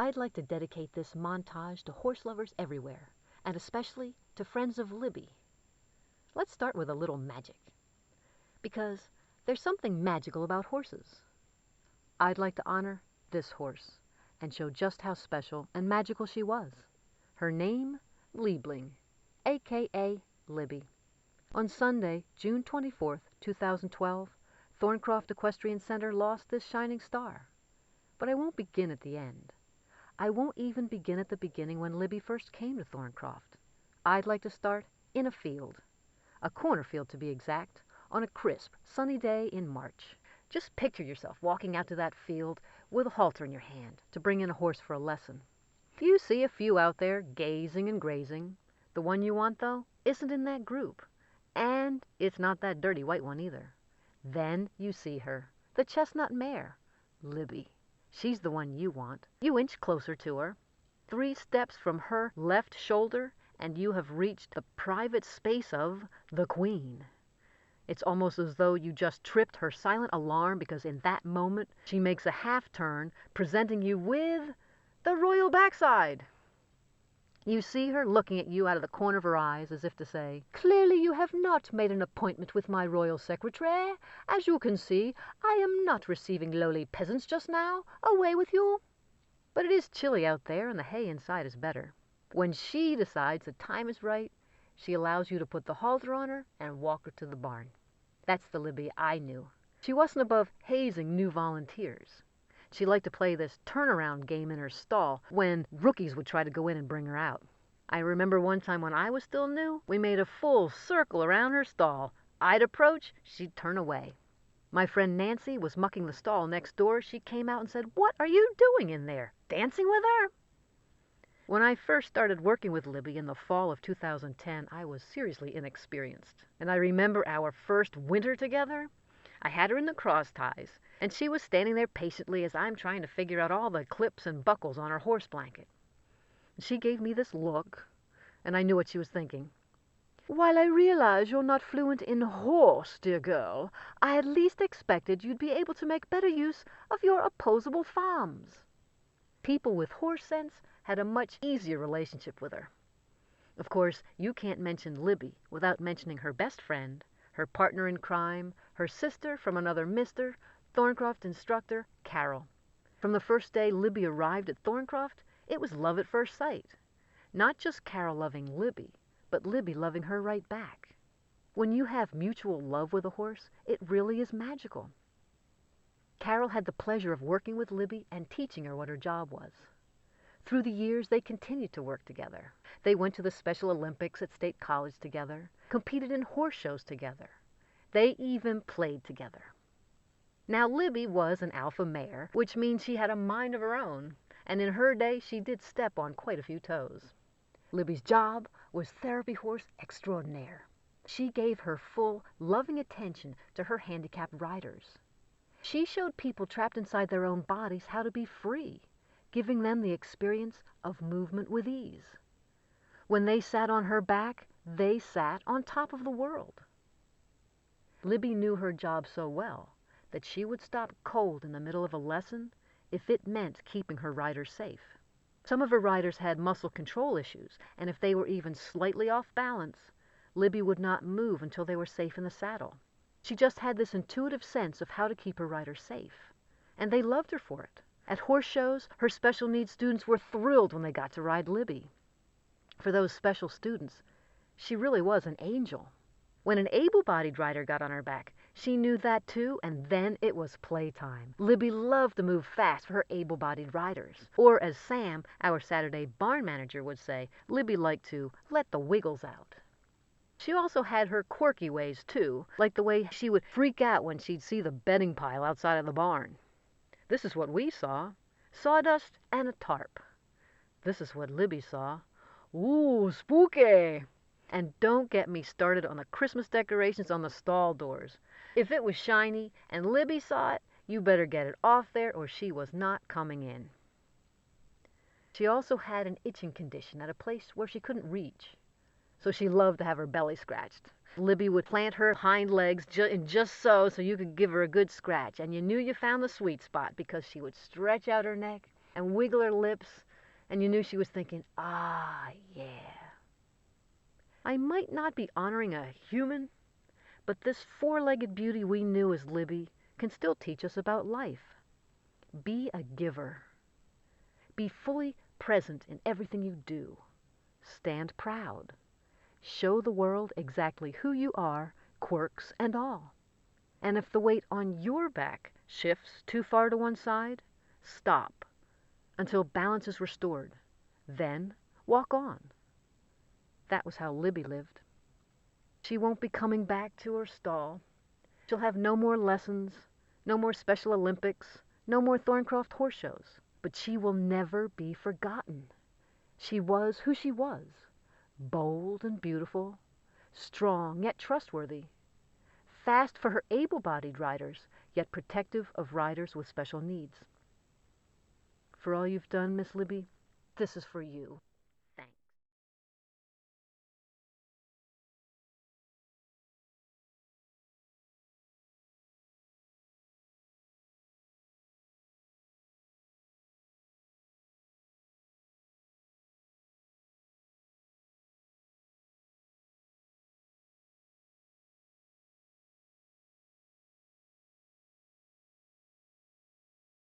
I'd like to dedicate this montage to horse lovers everywhere, and especially to friends of Libby. Let's start with a little magic, because there's something magical about horses. I'd like to honor this horse and show just how special and magical she was. Her name, Leibling, a.k.a. Libby. On Sunday, June 24th, 2012, Thorncroft Equestrian Center lost this shining star. But I won't begin at the end. I won't even begin at the beginning when Libby first came to Thorncroft. I'd like to start in a field, a cornfield to be exact, on a crisp, sunny day in March. Just picture yourself walking out to that field with a halter in your hand to bring in a horse for a lesson. You see a few out there gazing and grazing. The one you want, though, isn't in that group, and it's not that dirty white one either. Then you see her, the chestnut mare, Libby. She's the one you want. You inch closer to her. 3 steps from her left shoulder, and you have reached the private space of the Queen. It's almost as though you just tripped her silent alarm, because in that moment she makes a half turn, presenting you with the royal backside. You see her looking at you out of the corner of her eyes, as if to say, "Clearly you have not made an appointment with my royal secretary. As you can see, I am not receiving lowly peasants just now. Away with you." But it is chilly out there, and the hay inside is better. When she decides the time is right, she allows you to put the halter on her and walk her to the barn. That's the Libby I knew. She wasn't above hazing new volunteers. She liked to play this turnaround game in her stall when rookies would try to go in and bring her out. I remember one time when I was still new, we made a full circle around her stall. I'd approach, she'd turn away. My friend Nancy was mucking the stall next door. She came out and said, "What are you doing in there? Dancing with her?" When I first started working with Libby in the fall of 2010, I was seriously inexperienced. And I remember our first winter together. I had her in the cross ties, and she was standing there patiently as I'm trying to figure out all the clips and buckles on her horse blanket. She gave me this look, and I knew what she was thinking. "While I realize you're not fluent in horse, dear girl, I at least expected you'd be able to make better use of your opposable farms." People with horse sense had a much easier relationship with her. Of course, you can't mention Libby without mentioning her best friend, her partner in crime, her sister from another mister, Thorncroft instructor, Carol. From the first day Libby arrived at Thorncroft, it was love at first sight. Not just Carol loving Libby, but Libby loving her right back. When you have mutual love with a horse, it really is magical. Carol had the pleasure of working with Libby and teaching her what her job was. Through the years, they continued to work together. They went to the Special Olympics at State College together, competed in horse shows together. They even played together. Now, Libby was an alpha mare, which means she had a mind of her own, and in her day, she did step on quite a few toes. Libby's job was therapy horse extraordinaire. She gave her full, loving attention to her handicapped riders. She showed people trapped inside their own bodies how to be free, giving them the experience of movement with ease. When they sat on her back, they sat on top of the world. Libby knew her job so well that she would stop cold in the middle of a lesson if it meant keeping her riders safe. Some of her riders had muscle control issues, and if they were even slightly off balance, Libby would not move until they were safe in the saddle. She just had this intuitive sense of how to keep her riders safe, and they loved her for it. At horse shows, her special needs students were thrilled when they got to ride Libby. For those special students, she really was an angel. When an able-bodied rider got on her back, she knew that too, and then it was playtime. Libby loved to move fast for her able-bodied riders. Or as Sam, our Saturday barn manager, would say, Libby liked to let the wiggles out. She also had her quirky ways too, like the way she would freak out when she'd see the bedding pile outside of the barn. This is what we saw, sawdust and a tarp. This is what Libby saw. Ooh, spooky! And don't get me started on the Christmas decorations on the stall doors. If it was shiny and Libby saw it, you better get it off there or she was not coming in. She also had an itching condition at a place where she couldn't reach, so she loved to have her belly scratched. Libby would plant her hind legs just so you could give her a good scratch, and you knew you found the sweet spot because she would stretch out her neck and wiggle her lips, and you knew she was thinking, ah, yeah. I might not be honoring a human, but this four-legged beauty we knew as Libby can still teach us about life. Be a giver. Be fully present in everything you do. Stand proud. Show the world exactly who you are, quirks and all. And if the weight on your back shifts too far to one side, stop until balance is restored. Then walk on. That was how Libby lived. She won't be coming back to her stall. She'll have no more lessons, no more Special Olympics, no more Thorncroft horse shows. But she will never be forgotten. She was who she was, bold and beautiful, strong yet trustworthy, fast for her able-bodied riders, yet protective of riders with special needs. For all you've done, Miss Libby, this is for you.